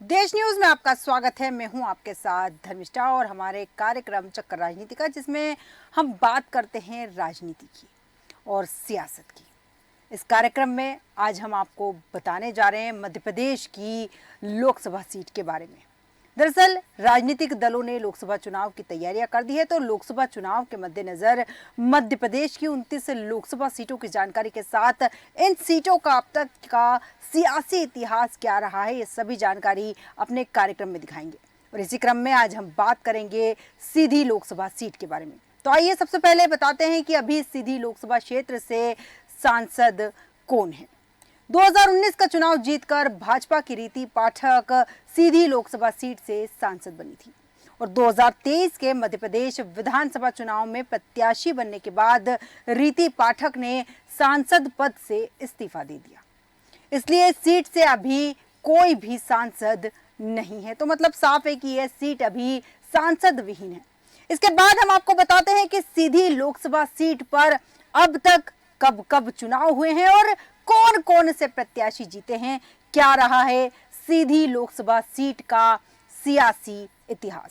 देश न्यूज में आपका स्वागत है। मैं हूं आपके साथ धर्मिष्ठा और हमारे कार्यक्रम चक्कर राजनीति का, जिसमें हम बात करते हैं राजनीति की और सियासत की। इस कार्यक्रम में आज हम आपको बताने जा रहे हैं मध्य प्रदेश की लोकसभा सीट के बारे में। दरअसल राजनीतिक दलों ने लोकसभा चुनाव की तैयारियां कर दी है, तो लोकसभा चुनाव के मद्देनजर मध्य प्रदेश की 29 लोकसभा सीटों की जानकारी के साथ इन सीटों का अब तक का सियासी इतिहास क्या रहा है, ये सभी जानकारी अपने कार्यक्रम में दिखाएंगे। और इसी क्रम में आज हम बात करेंगे सीधी लोकसभा सीट के बारे में। तो आइए सबसे पहले बताते हैं कि अभी सीधी लोकसभा क्षेत्र से सांसद कौन है। 2019 का चुनाव जीतकर भाजपा की रीति पाठक सीधी लोकसभा सीट से सांसद बनी थी और 2023 के मध्य प्रदेश विधानसभा चुनाव में प्रत्याशी बनने के बाद रीति पाठक ने सांसद पद से इस्तीफा दे दिया। इसलिए सीट से अभी कोई भी सांसद नहीं है, तो मतलब साफ है कि यह सीट अभी सांसद विहीन है। इसके बाद हम आपको बताते हैं कि सीधी लोकसभा सीट पर अब तक कब कब चुनाव हुए हैं और कौन कौन से प्रत्याशी जीते हैं, क्या रहा है सीधी लोकसभा सीट का सियासी इतिहास।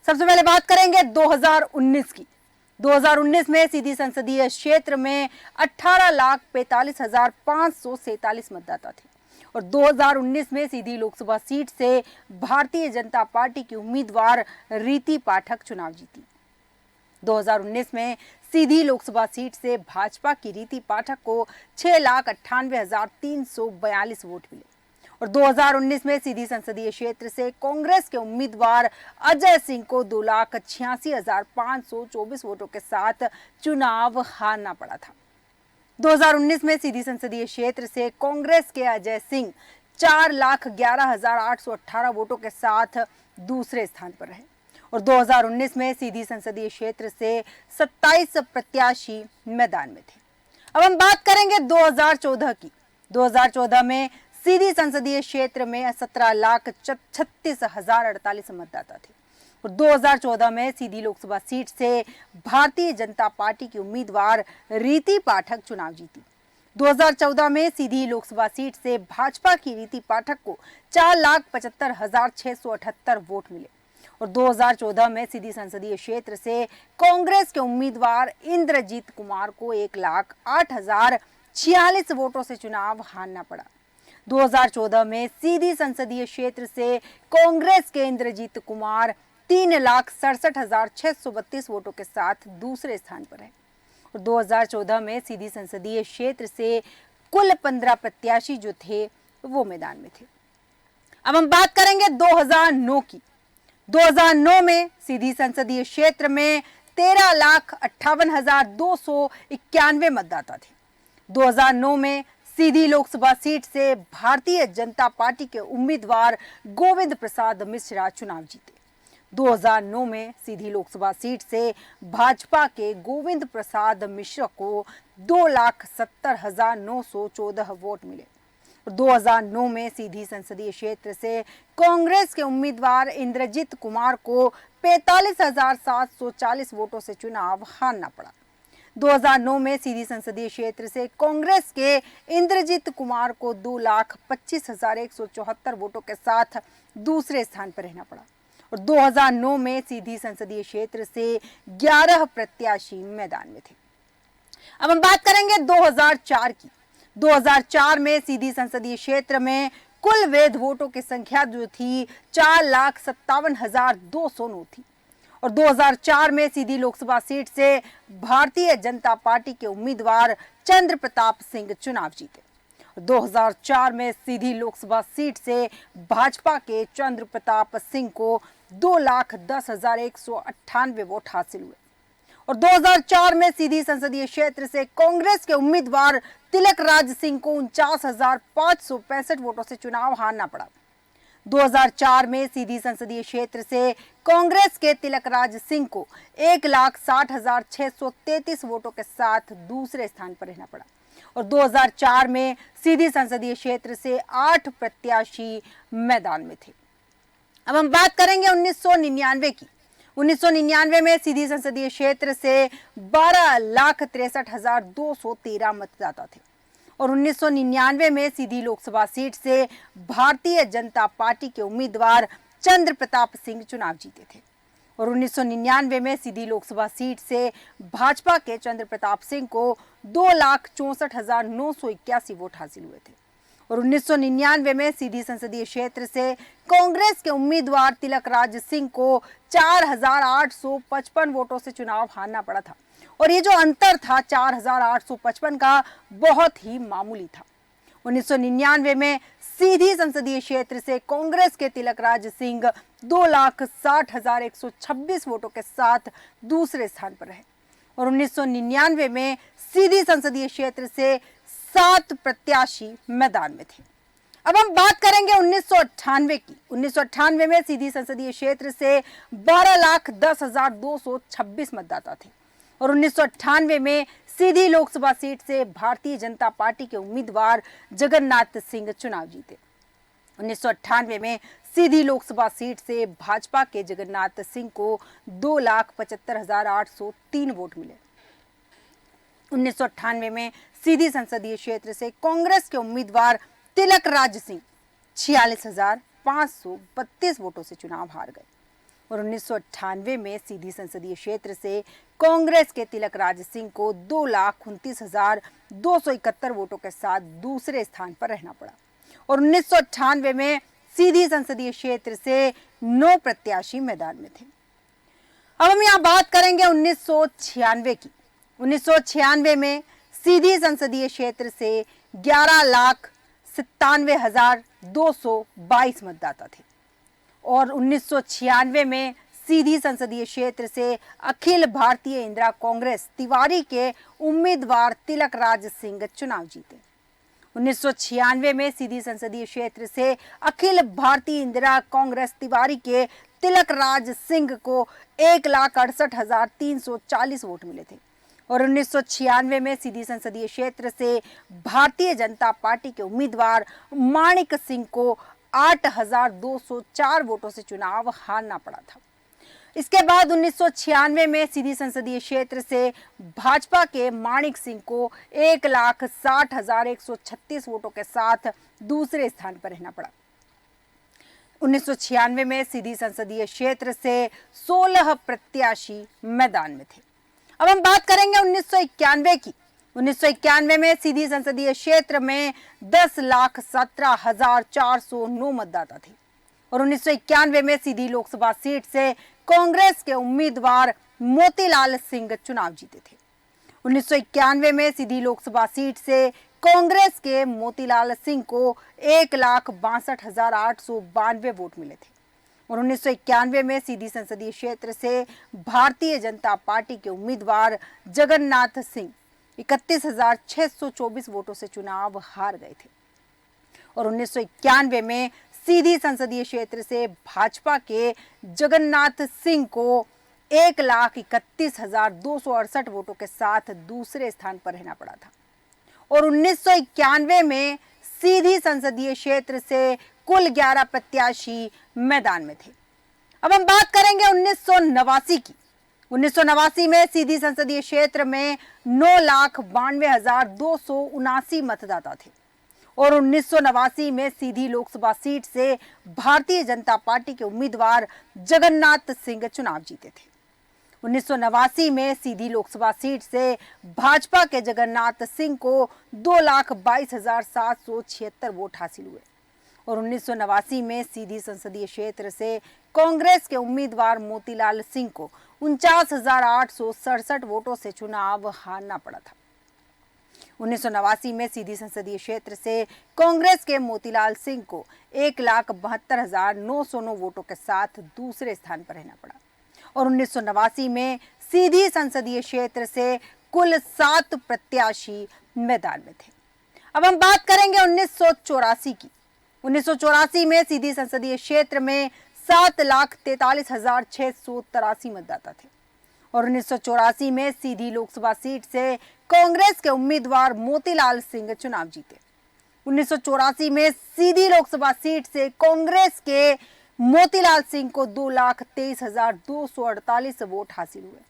सबसे पहले बात करेंगे 2019 की। 2019 में सीधी संसदीय क्षेत्र में 18,45,547 मतदाता थे और 2019 में सीधी लोकसभा सीट से भारतीय जनता पार्टी की उम्मीदवार रीति पाठक चुनाव जीती। 2019 में सीधी लोकसभा सीट से भाजपा की रीति पाठक को 6,98,342 वोट मिले और 2019 में सीधी संसदीय क्षेत्र से कांग्रेस के उम्मीदवार अजय सिंह को 2,86,524 वोटों के साथ चुनाव हारना पड़ा था। 2019 में सीधी संसदीय क्षेत्र से कांग्रेस के अजय सिंह 4,11,818 वोटों के साथ दूसरे स्थान पर रहे और 2019 में सीधी संसदीय क्षेत्र से 27 प्रत्याशी मैदान में थे। अब हम बात करेंगे 2014 की। 2014 में सीधी संसदीय क्षेत्र में 17,36,048 मतदाता थे और 2014 में सीधी लोकसभा सीट से भारतीय जनता पार्टी की उम्मीदवार रीति पाठक चुनाव जीती। 2014 में सीधी लोकसभा सीट से भाजपा की रीति पाठक को 4,75,678 वोट मिले और 2014 में सीधी संसदीय क्षेत्र से कांग्रेस के उम्मीदवार इंद्रजीत कुमार को 1,08,046 वोटों से चुनाव हारना पड़ा। 2014 में सीधी संसदीय क्षेत्र से कांग्रेस के इंद्रजीत कुमार 3,67,632 वोटों के साथ दूसरे स्थान पर है और 2014 में सीधी संसदीय क्षेत्र से कुल 15 प्रत्याशी जो थे वो मैदान में थे। अब हम बात करेंगे 2009 की। 2009 में सीधी संसदीय क्षेत्र में 13,58,291 मतदाता थे। 2009 में सीधी लोकसभा सीट से भारतीय जनता पार्टी के उम्मीदवार गोविंद प्रसाद मिश्रा चुनाव जीते। 2009 में सीधी लोकसभा सीट से भाजपा के गोविंद प्रसाद मिश्रा को 2,70,914 वोट मिले। 2009 में सीधी संसदीय क्षेत्र से कांग्रेस के उम्मीदवार इंद्रजीत कुमार को 45,740 वोटों से चुनाव हारना पड़ा। 2009 में सीधी संसदीय क्षेत्र से कांग्रेस के इंद्रजीत कुमार को 2,25,174 वोटों के साथ दूसरे स्थान पर रहना पड़ा और 2009 में सीधी संसदीय क्षेत्र से 11 प्रत्याशी मैदान में थे। अब हम बात करेंगे 2004 की। 2004 में सीधी संसदीय क्षेत्र में कुल वैध वोटों की संख्या जो थी 4,57,209 थी और 2004 में सीधी लोकसभा सीट से भारतीय जनता पार्टी के उम्मीदवार चंद्र प्रताप सिंह चुनाव जीते। 2004 में सीधी लोकसभा सीट से भाजपा के चंद्र प्रताप सिंह को 2,10,198 वोट हासिल हुए और 2004 में सीधी संसदीय क्षेत्र से कांग्रेस के उम्मीदवार तिलक राज सिंह को 49,565 वोटों से चुनाव हारना पड़ा। 2004 में सीधी संसदीय क्षेत्र से कांग्रेस के तिलक राज सिंह को 1,60,633 वोटों के साथ दूसरे स्थान पर रहना पड़ा और 2004 में सीधी संसदीय क्षेत्र से 8 प्रत्याशी मैदान में थे। अब हम बात करेंगे 1999 की। 1999 में सीधी संसदीय क्षेत्र से 12,63,213 मतदाता थे और 1999 में सीधी लोकसभा सीट से भारतीय जनता पार्टी के उम्मीदवार चंद्र प्रताप सिंह चुनाव जीते थे और 1999 में सीधी लोकसभा सीट से भाजपा के चंद्र प्रताप सिंह को 2,64,981 वोट हासिल हुए थे और 1999 में सीधी संसदीय क्षेत्र से कांग्रेस के उम्मीदवार तिलक राज सिंह को 4,855 वोटों से चुनाव हारना पड़ा था और ये जो अंतर था 4,855 का बहुत ही मामूली था। 1999 में सीधी संसदीय क्षेत्र से कांग्रेस के तिलक राज सिंह 2,60,126 वोटों के साथ दूसरे स्थान पर रहे और 1999 में सीधी संसदीय क्षेत्र से 7 प्रत्याशी मैदान में थे। अब हम बात करेंगे 1998 की। 1998 में सीधी संसदीय क्षेत्र से 12,10,226 मतदाता थे और 1998 में सीधी लोकसभा सीट से भारतीय जनता पार्टी के उम्मीदवार जगन्नाथ सिंह चुनाव जीते। 1998 में सीधी लोकसभा सीट से भाजपा के जगन्नाथ सिंह को 2,75,803 वोट मिले। 1998 में सीधी संसदीय क्षेत्र से कांग्रेस के उम्मीदवार तिलक राज सिंह 46,532 वोटों से चुनाव हार गए और 1998 में सीधी संसदीय क्षेत्र से कांग्रेस के तिलक राज सिंह को 2,29,271 वोटों के साथ दूसरे स्थान पर रहना पड़ा और 1998 में सीधी संसदीय क्षेत्र से 9 प्रत्याशी मैदान में थे। अब हम यहाँ बात करेंगे 1996 की। 1996 में सीधी संसदीय क्षेत्र से 11,97,222 मतदाता थे और 1996 में सीधी संसदीय क्षेत्र से अखिल भारतीय इंदिरा कांग्रेस तिवारी के उम्मीदवार तिलक राज सिंह चुनाव जीते। 1996 में सीधी संसदीय क्षेत्र से अखिल भारतीय इंदिरा कांग्रेस तिवारी के तिलक राज सिंह को 1,68,340 वोट मिले थे और 1996 में सीधी संसदीय क्षेत्र से भारतीय जनता पार्टी के उम्मीदवार माणिक सिंह को 8,204 वोटों से चुनाव हारना पड़ा था। इसके बाद 1996 में सीधी संसदीय क्षेत्र से भाजपा के माणिक सिंह को 1,60,136 वोटों के साथ दूसरे स्थान पर रहना पड़ा। 1996 में सीधी संसदीय क्षेत्र से 16 प्रत्याशी मैदान में थे। अब हम बात करेंगे 1991 की। 1991 में सीधी संसदीय क्षेत्र में 10,17,409 मतदाता थे और 1991 में सीधी लोकसभा सीट से कांग्रेस के उम्मीदवार मोतीलाल सिंह चुनाव जीते थे। 1991 में सीधी लोकसभा सीट से कांग्रेस के मोतीलाल सिंह को 1,62,892 वोट मिले थे और 1991 में सीधी संसदीय क्षेत्र से भारतीय जनता पार्टी के उम्मीदवार जगन्नाथ सिंह 31,624 वोटों से चुनाव हार गए थे और 1991 में सीधी संसदीय क्षेत्र से भाजपा के जगन्नाथ सिंह को 1,31,268 वोटों के साथ दूसरे स्थान पर रहना पड़ा था और 1991 में सीधी संसदीय क्षेत्र से कुल 11 प्रत्याशी मैदान में थे। अब हम बात करेंगे 1989 की। 1989 में सीधी संसदीय क्षेत्र में 9,92,279 मतदाता थे और 1989 में सीधी लोकसभा सीट से भारतीय जनता पार्टी के उम्मीदवार जगन्नाथ सिंह चुनाव जीते थे। 1989 में सीधी लोकसभा सीट से भाजपा के जगन्नाथ सिंह को 2,22,776 वोट हासिल हुए और 1989 में सीधी संसदीय क्षेत्र से कांग्रेस के उम्मीदवार मोतीलाल सिंह को 49,867 वोटों से चुनाव हारना पड़ा था। 1989 में सीधी संसदीय क्षेत्र से कांग्रेस के मोतीलाल सिंह को 1,72,909 वोटों के साथ दूसरे स्थान पर रहना पड़ा और 1989 में सीधी संसदीय क्षेत्र से कुल 7 प्रत्याशी मैदान में थे। अब हम बात करेंगे 1984 की। 1984 में सीधी संसदीय क्षेत्र में 7,43,683 मतदाता थे और 1984 में सीधी लोकसभा सीट से कांग्रेस के उम्मीदवार मोतीलाल सिंह चुनाव जीते। 1984 में सीधी लोकसभा सीट से कांग्रेस के मोतीलाल सिंह को 2,23,248 वोट हासिल हुए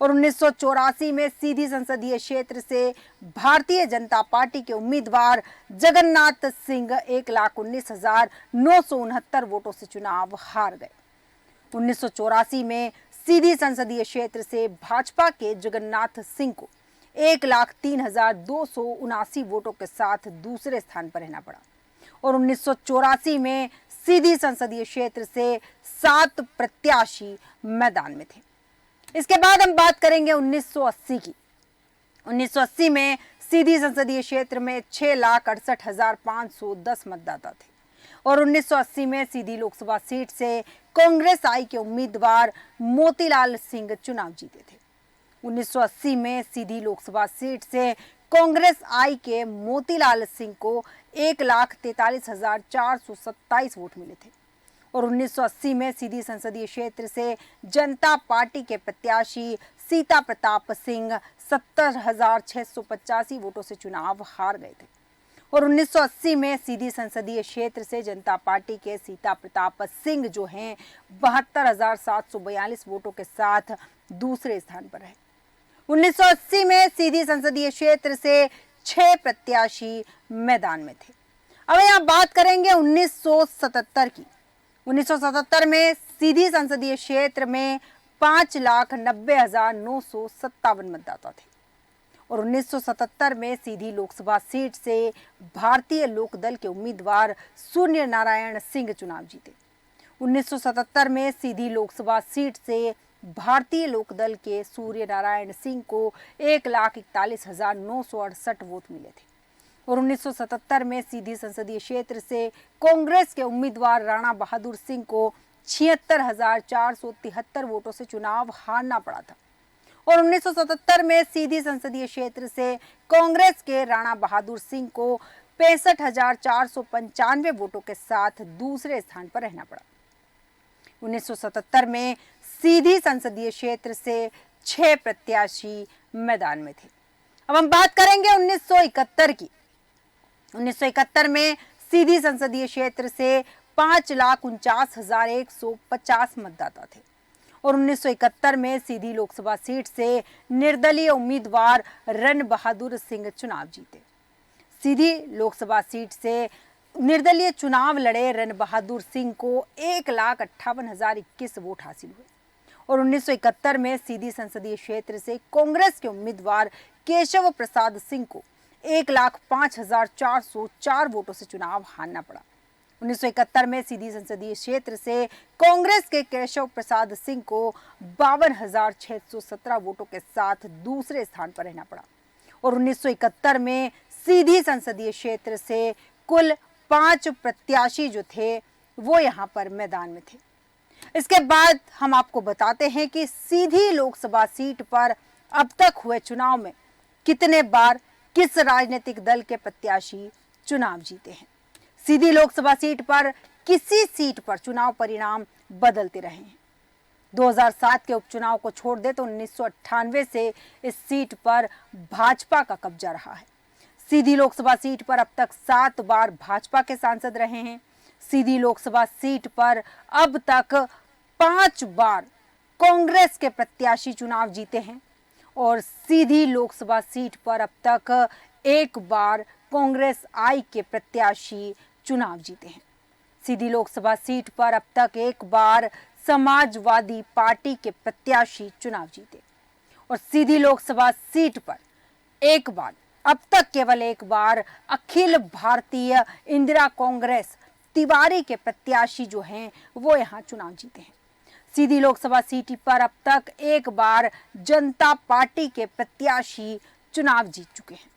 और 1984 में सीधी संसदीय क्षेत्र से भारतीय जनता पार्टी के उम्मीदवार जगन्नाथ सिंह 1,19,969 वोटों से चुनाव हार गए। 1984 में सीधी संसदीय क्षेत्र से भाजपा के जगन्नाथ सिंह को 1,03,279 वोटों के साथ दूसरे स्थान पर रहना पड़ा और 1984 में सीधी संसदीय क्षेत्र से 7 प्रत्याशी मैदान में थे। इसके बाद हम बात करेंगे 1980 की। 1980 में सीधी संसदीय क्षेत्र में 6,68,510 मतदाता थे और 1980 में सीधी लोकसभा सीट से कांग्रेस आई के उम्मीदवार मोतीलाल सिंह चुनाव जीते थे। 1980 में सीधी लोकसभा सीट से कांग्रेस आई के मोतीलाल सिंह को 1,43,427 वोट मिले थे और 1980 में सीधी संसदीय क्षेत्र से जनता पार्टी के प्रत्याशी सीता प्रताप सिंह 70,685 वोटों से चुनाव हार गए थे और 1980 में सीधी संसदीय क्षेत्र से जनता पार्टी के सीता प्रताप सिंह जो हैं 72,742 वोटों के साथ दूसरे स्थान पर रहे। 1980 में सीधी संसदीय क्षेत्र से 6 प्रत्याशी मैदान में थे। अब यहाँ बात करेंगे 1977 की। 1977 में सीधी संसदीय क्षेत्र में 5,90,957 मतदाता थे और 1977 में सीधी लोकसभा सीट से भारतीय लोकदल के उम्मीदवार सूर्य नारायण सिंह चुनाव जीते। 1977 में सीधी लोकसभा सीट से भारतीय लोकदल के सूर्य नारायण सिंह को 1,41,968 वोट मिले थे और 1977 में सीधी संसदीय क्षेत्र से कांग्रेस के उम्मीदवार राणा बहादुर सिंह को 76,473 वोटों से चुनाव हारना पड़ा था और 1977 में सीधी संसदीय क्षेत्र से कांग्रेस के राणा बहादुर सिंह को 65,495 वोटों के साथ दूसरे स्थान पर रहना पड़ा। 1977 में सीधी संसदीय क्षेत्र से 6 प्रत्याशी मैदान में थे। अब हम बात करेंगे 1971 की। 1971 में सीधी संसदीय क्षेत्र से 5,49,150 मतदाता थे और 1971 में सीधी लोकसभा सीट से निर्दलीय उम्मीदवार रण बहादुर सिंह चुनाव जीते। सीधी लोकसभा सीट से निर्दलीय चुनाव लड़े रण बहादुर सिंह को 1,58,021 वोट हासिल हुए और 1971 में सीधी संसदीय क्षेत्र से कांग्रेस के उम्मीदवार केशव प्रसाद सिंह को 1,05,404 वोटों से चुनाव हारना पड़ा। 1971 में सीधी संसदीय क्षेत्र से कांग्रेस के केशव प्रसाद सिंह को 52,617 वोटों के साथ दूसरे स्थान पर रहना पड़ा और 1971 में सीधी संसदीय क्षेत्र से कुल 5 प्रत्याशी जो थे वो यहाँ पर मैदान में थे। इसके बाद हम आपको बताते हैं कि सीधी लोकसभा सीट पर अब तक हुए चुनाव में कितने बार किस राजनीतिक दल के प्रत्याशी चुनाव जीते हैं। सीधी लोकसभा सीट पर किसी सीट पर चुनाव परिणाम बदलते रहे हैं। 2007 के उपचुनाव को छोड़ दे तो 1998 से इस सीट पर भाजपा का कब्जा रहा है। सीधी लोकसभा सीट पर अब तक 7 बार भाजपा के सांसद रहे हैं। सीधी लोकसभा सीट पर अब तक 5 बार कांग्रेस के प्रत्याशी चुनाव जीते हैं और सीधी लोकसभा सीट पर अब तक 1 बार कांग्रेस आई के प्रत्याशी चुनाव जीते हैं। सीधी लोकसभा सीट पर अब तक 1 बार समाजवादी पार्टी के प्रत्याशी चुनाव जीते और सीधी लोकसभा सीट पर 1 बार, अब तक केवल 1 बार अखिल भारतीय इंदिरा कांग्रेस तिवारी के प्रत्याशी जो हैं वो यहाँ चुनाव जीते हैं। सीधी लोकसभा सीट पर अब तक 1 बार जनता पार्टी के प्रत्याशी चुनाव जीत चुके हैं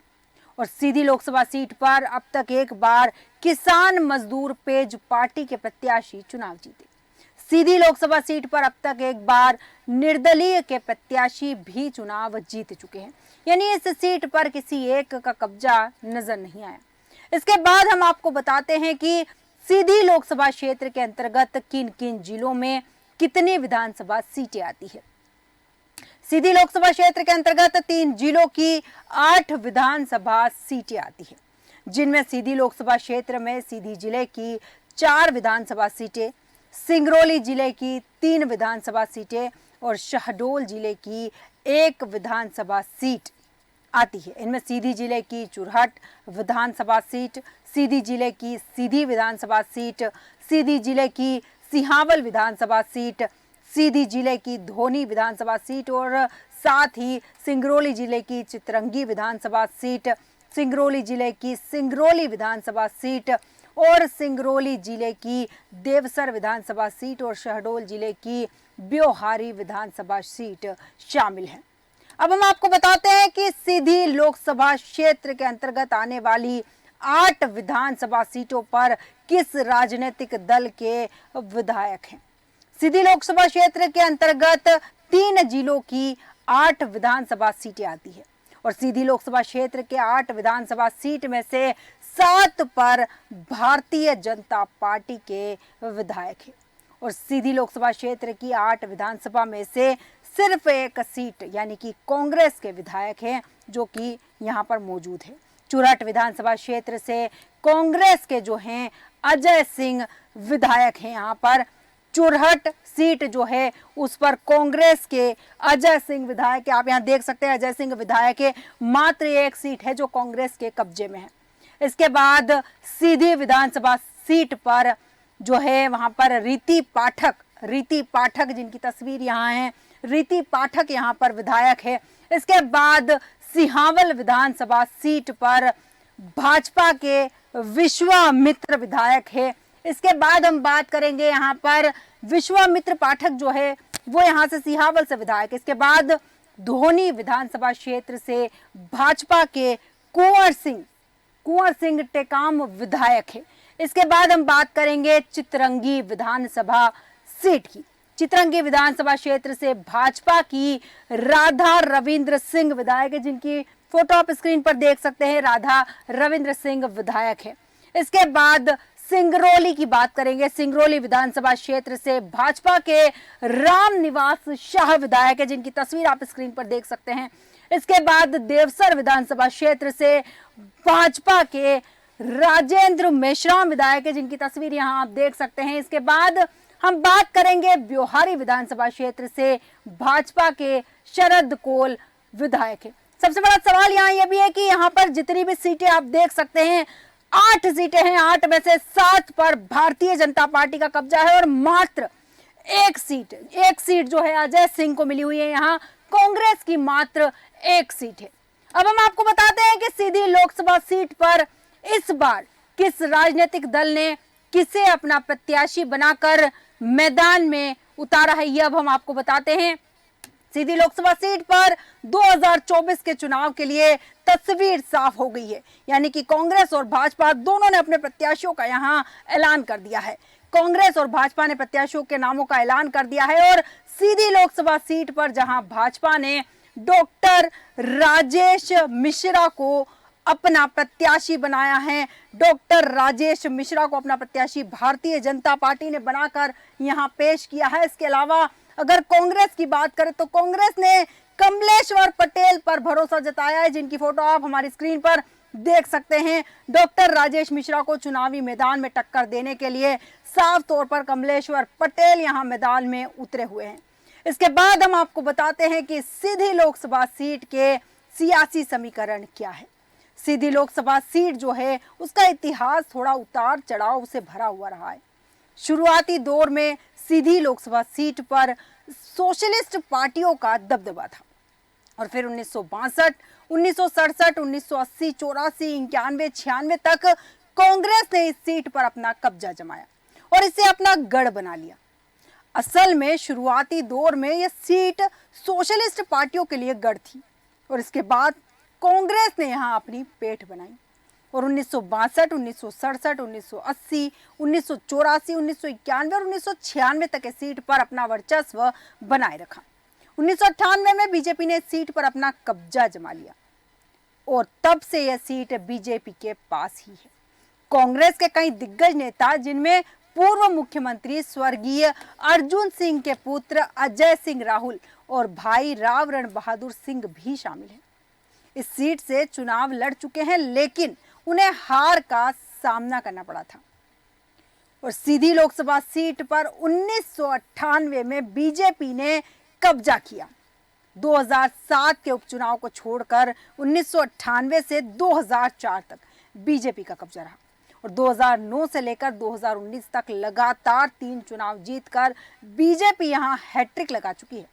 और सीधी लोकसभा सीट पर अब तक 1 बार किसान मजदूर पेज पार्टी के प्रत्याशी चुनाव जीते। सीधी लोकसभा सीट पर अब तक 1 बार निर्दलीय के प्रत्याशी भी चुनाव जीत चुके हैं, यानी इस सीट पर किसी एक का कब्जा नजर नहीं आया। इसके बाद हम आपको बताते हैं कि सीधी लोकसभा क्षेत्र के अंतर्गत किन किन जिलों में कितनी विधानसभा सीटें आती है। सीधी लोकसभा क्षेत्र के अंतर्गत 3 जिलों की 8 विधानसभा सीटें आती है, जिनमें सीधी लोकसभा क्षेत्र में सीधी जिले की 4 विधानसभा सीटें, सिंगरौली जिले की 3 विधानसभा सीटें और शहडोल जिले की एक विधानसभा सीट आती है। इनमें सीधी जिले की चुरहट विधानसभा सीट, सीधी जिले की सीधी विधानसभा सीट, सीधी जिले की सिहावल विधानसभा सीट, सीधी जिले की धोनी विधानसभा सीट और साथ ही सिंगरौली जिले की चितरंगी विधानसभा सीट, सिंगरौली जिले की सिंगरौली विधानसभा सीट और सिंगरौली जिले की देवसर विधानसभा सीट और शहडोल जिले की ब्योहारी विधानसभा सीट शामिल है। अब हम आपको बताते हैं कि सीधी लोकसभा क्षेत्र के अंतर्गत आने वाली 8 विधानसभा सीटों पर किस राजनीतिक दल के विधायक हैं। सीधी लोकसभा क्षेत्र के अंतर्गत 3 जिलों की 8 विधानसभा सीटें आती है और सीधी लोकसभा क्षेत्र के 8 विधानसभा सीट में से 7 पर भारतीय जनता पार्टी के विधायक हैं और सीधी लोकसभा क्षेत्र की 8 विधानसभा में से सिर्फ एक सीट यानी कि कांग्रेस के विधायक हैं जो कि यहाँ पर मौजूद है। चुरहट विधानसभा क्षेत्र से कांग्रेस के जो हैं अजय सिंह विधायक हैं। यहाँ पर चुरहट सीट जो है उस पर कांग्रेस के अजय सिंह विधायक है। आप यहाँ देख सकते हैं अजय सिंह विधायक है, मात्र एक सीट है जो कांग्रेस के कब्जे में है। इसके बाद सीधी विधानसभा सीट पर जो है वहां पर रीति पाठक जिनकी तस्वीर यहाँ है, रीति पाठक यहाँ पर विधायक है। इसके बाद सिहावल विधानसभा सीट पर भाजपा के विश्वामित्र विधायक है। इसके बाद हम बात करेंगे यहाँ पर विश्वामित्र पाठक जो है वो यहाँ से सिहावल से विधायक। इसके बाद धोनी विधानसभा क्षेत्र से भाजपा के कुंवर सिंह टेकाम विधायक है। इसके बाद हम बात करेंगे चितरंगी विधानसभा सीट की। चितरंगी विधानसभा क्षेत्र से भाजपा की राधा रविंद्र सिंह विधायक है, जिनकी फोटो आप स्क्रीन पर देख सकते हैं। राधा रविंद्र सिंह विधायक है। इसके बाद सिंगरौली की बात करेंगे। सिंगरौली विधानसभा क्षेत्र से भाजपा के राम निवास शाह विधायक है, जिनकी तस्वीर आप स्क्रीन पर देख सकते हैं। इसके बाद देवसर विधानसभा क्षेत्र से भाजपा के राजेंद्र मेश्राम विधायक है, जिनकी तस्वीर यहां आप देख सकते हैं। इसके बाद हम बात करेंगे ब्योहारी विधानसभा क्षेत्र से भाजपा के शरद कोल विधायक है। सबसे बड़ा सवाल यहाँ यह भी है कि यहाँ पर जितनी भी सीटें आप देख सकते हैं 8 सीटें हैं, 8 में से 7 पर भारतीय जनता पार्टी का कब्जा है और मात्र एक सीट जो है अजय सिंह को मिली हुई है। यहाँ कांग्रेस की मात्र एक सीट है। अब हम आपको बताते हैं कि सीधी लोकसभा सीट पर इस बार किस राजनीतिक दल ने किसे अपना प्रत्याशी बनाकर मैदान में उतारा है, यह अब हम आपको बताते हैं। सीधी लोकसभा सीट पर 2024 के चुनाव के लिए तस्वीर साफ हो गई है, यानी कि कांग्रेस और भाजपा दोनों ने अपने प्रत्याशियों का यहां ऐलान कर दिया है। कांग्रेस और भाजपा ने प्रत्याशियों के नामों का ऐलान कर दिया है और सीधी लोकसभा सीट पर जहां भाजपा ने डॉक्टर राजेश मिश्रा को अपना प्रत्याशी बनाया है, डॉक्टर राजेश मिश्रा को अपना प्रत्याशी भारतीय जनता पार्टी ने बनाकर यहां पेश किया है। इसके अलावा अगर कांग्रेस की बात करें तो कांग्रेस ने कमलेश्वर पटेल पर भरोसा जताया है, जिनकी फोटो आप हमारी स्क्रीन पर देख सकते हैं। डॉक्टर राजेश मिश्रा को चुनावी मैदान में टक्कर देने के लिए साफ तौर पर कमलेश्वर पटेल यहां मैदान में उतरे हुए हैं। इसके बाद हम आपको बताते हैं कि सीधी लोकसभा सीट के सियासी समीकरण क्या है। सीधी लोकसभा सीट जो है उसका इतिहास थोड़ा उतार चढ़ाव से भरा हुआ रहा है। शुरुआती दौर में सीधी लोकसभा सीट पर सोशलिस्ट पार्टियों का दबदबा था और फिर 1962, 1967, 1980, 84, 91, 96 तक कांग्रेस ने इस सीट पर अपना कब्जा जमाया और इसे अपना गढ़ बना लिया। असल में शुरुआती दौर में यह सीट सोशलिस्ट पार्टियों के लिए गढ़ थी और इसके बाद कांग्रेस ने यहाँ अपनी पेठ बनाई और 1962, 1967, 1980, 1984, 1991 और 1996 तक इस सीट पर अपना वर्चस्व बनाए रखा। 1998 में बीजेपी ने इस सीट पर अपना कब्जा जमा लिया और तब से यह सीट बीजेपी के पास ही है। कांग्रेस के कई दिग्गज नेता, जिनमें पूर्व मुख्यमंत्री स्वर्गीय अर्जुन सिंह के पुत्र अजय सिंह राहुल और भाई राव रण बहादुर सिंह भी शामिल हैं, इस सीट से चुनाव लड़ चुके हैं, लेकिन उन्हें हार का सामना करना पड़ा था। और सीधी लोकसभा सीट पर 1998 में बीजेपी ने कब्जा किया। 2007 के उपचुनाव को छोड़कर 1998 से 2004 तक बीजेपी का कब्जा रहा और 2009 से लेकर 2019 तक लगातार 3 चुनाव जीतकर बीजेपी यहां हैट्रिक लगा चुकी है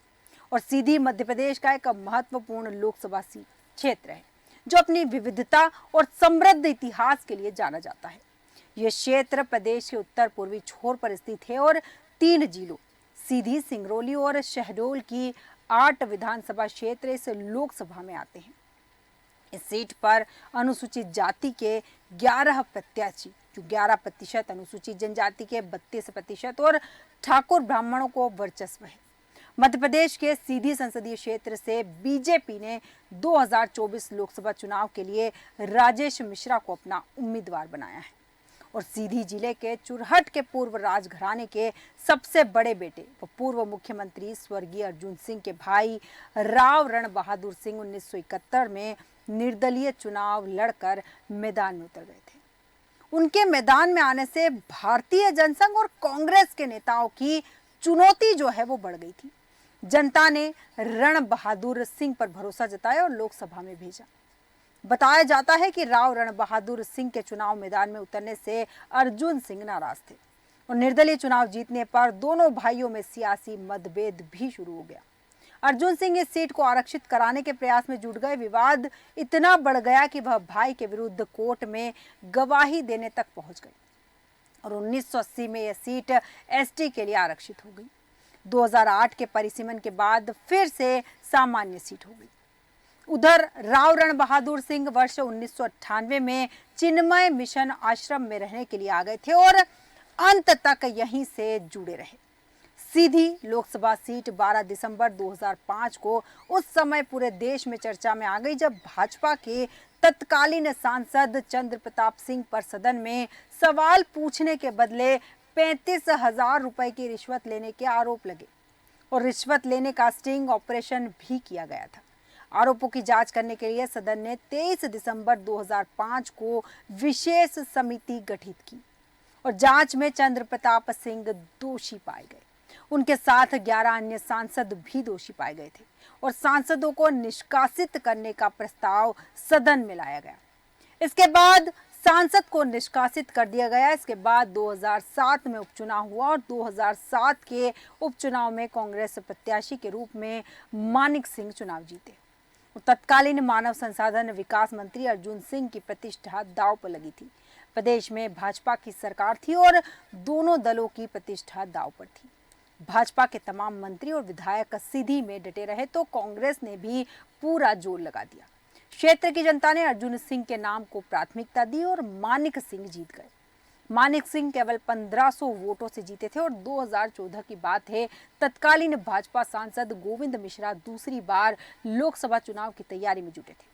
और सीधी मध्य प्रदेश का एक महत्वपूर्ण लोकसभा सीट क्षेत्र है जो अपनी विविधता और समृद्ध इतिहास के लिए जाना जाता है। यह क्षेत्र प्रदेश के उत्तर पूर्वी छोर पर स्थित है और 3 जिलों सीधी, सिंगरौली और शहडोल की 8 विधानसभा क्षेत्र इस लोकसभा में आते हैं। इस सीट पर अनुसूचित जाति के 11 प्रत्याशी जो 11%, अनुसूचित जनजाति के 32% और ठाकुर ब्राह्मणों को वर्चस्व है। मध्य प्रदेश के सीधी संसदीय क्षेत्र से बीजेपी ने 2024 लोकसभा चुनाव के लिए राजेश मिश्रा को अपना उम्मीदवार बनाया है और सीधी जिले के चुरहट के पूर्व राजघराने के सबसे बड़े बेटे व पूर्व मुख्यमंत्री स्वर्गीय अर्जुन सिंह के भाई राव रण बहादुर सिंह 1971 में निर्दलीय चुनाव लड़कर मैदान में उतर गए थे। उनके मैदान में आने से भारतीय जनसंघ और कांग्रेस के नेताओं की चुनौती जो है वो बढ़ गई थी। जनता ने रण बहादुर सिंह पर भरोसा जताया और लोकसभा में भेजा। बताया जाता है कि राव रण बहादुर सिंह के चुनाव मैदान में उतरने से अर्जुन सिंह नाराज थे और निर्दलीय चुनाव जीतने पर दोनों भाइयों में सियासी मतभेद भी शुरू हो गया। अर्जुन सिंह इस सीट को आरक्षित कराने के प्रयास में जुट गए। विवाद इतना बढ़ गया कि वह भाई के विरुद्ध कोर्ट में गवाही देने तक पहुंच गए और 1980 में यह सीट एसटी के लिए आरक्षित हो गई। 2008 के परिसीमन के बाद फिर से सामान्य सीट हो गई। उधर राव रण बहादुर सिंह वर्ष 1998 में चिन्मय मिशन आश्रम में रहने के लिए आ गए थे और अंत तक यहीं से जुड़े रहे। सीधी लोकसभा सीट 12 दिसंबर 2005 को उस समय पूरे देश में चर्चा में आ गई जब भाजपा के तत्कालीन सांसद चंद्र प्रताप सिंह पर सदन में सवाल पूछने के बदले 35,000 रुपए की रिश्वत लेने के आरोप लगे और रिश्वत लेने का स्टिंग ऑपरेशन भी किया गया था। आरोपों की जांच करने के लिए सदन ने 23 दिसंबर 2005 को विशेष समिति गठित की और जांच में चंद्र प्रताप सिंह दोषी पाए गए। उनके साथ 11 अन्य सांसद भी दोषी पाए गए थे और सांसदों को निष्कासित करने का प्रस्ताव सदन में लाया गया। इसके बाद सांसद को निष्कासित कर दिया गया। इसके बाद 2007 में उपचुनाव हुआ और 2007 के उपचुनाव में कांग्रेस प्रत्याशी के रूप में मानिक सिंह चुनाव जीते। तत्कालीन मानव संसाधन विकास मंत्री अर्जुन सिंह की प्रतिष्ठा दांव पर लगी थी। प्रदेश में भाजपा की सरकार थी और दोनों दलों की प्रतिष्ठा दांव पर थी। भाजपा के तमाम मंत्री और विधायक सीधी में डटे रहे तो कांग्रेस ने भी पूरा जोर लगा दिया। क्षेत्र की जनता ने अर्जुन सिंह के नाम को प्राथमिकता दी और मानिक सिंह जीत गए। मानिक सिंह केवल 1500 वोटों से जीते थे और 2014 की बात है, तत्कालीन भाजपा सांसद गोविंद मिश्रा दूसरी बार लोकसभा चुनाव की तैयारी में जुटे थे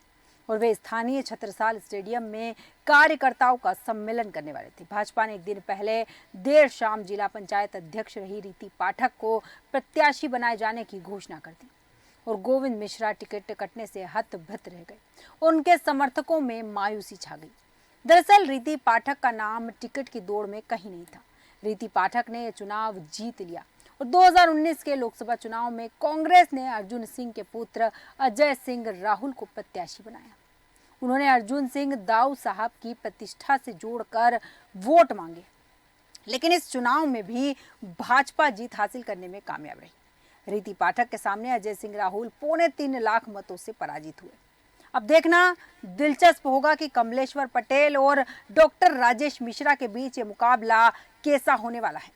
और वे स्थानीय छत्रसाल स्टेडियम में कार्यकर्ताओं का सम्मेलन करने वाले थे। भाजपा ने एक दिन पहले देर शाम जिला पंचायत अध्यक्ष रही रीति पाठक को प्रत्याशी बनाए जाने की घोषणा कर दी और गोविंद मिश्रा टिकट कटने से हतबत रह गए। उनके समर्थकों में मायूसी छा गई। दरअसल रीति पाठक का नाम टिकट की दौड़ में कहीं नहीं था। रीति पाठक ने यह चुनाव जीत लिया और 2019 के लोकसभा चुनाव में कांग्रेस ने अर्जुन सिंह के पुत्र अजय सिंह राहुल को प्रत्याशी बनाया। उन्होंने अर्जुन सिंह दाऊ साहब की प्रतिष्ठा से जोड़कर वोट मांगे, लेकिन इस चुनाव में भी भाजपा जीत हासिल करने में कामयाब रही। रीति पाठक के सामने अजय सिंह राहुल 3.25 लाख मतों से पराजित हुए। अब देखना दिलचस्प होगा कि कमलेश्वर पटेल और डॉक्टर राजेश मिश्रा के बीच ये मुकाबला कैसा होने वाला है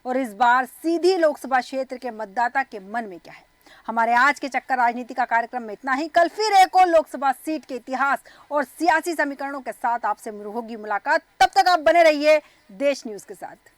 और इस बार सीधी लोकसभा क्षेत्र के मतदाता के मन में क्या है। हमारे आज के चक्कर राजनीति का कार्यक्रम में इतना ही। कल फिर एक और लोकसभा सीट के इतिहास और सियासी समीकरणों के साथ आपसे होगी मुलाकात। तब तक आप बने रहिए देश न्यूज के साथ।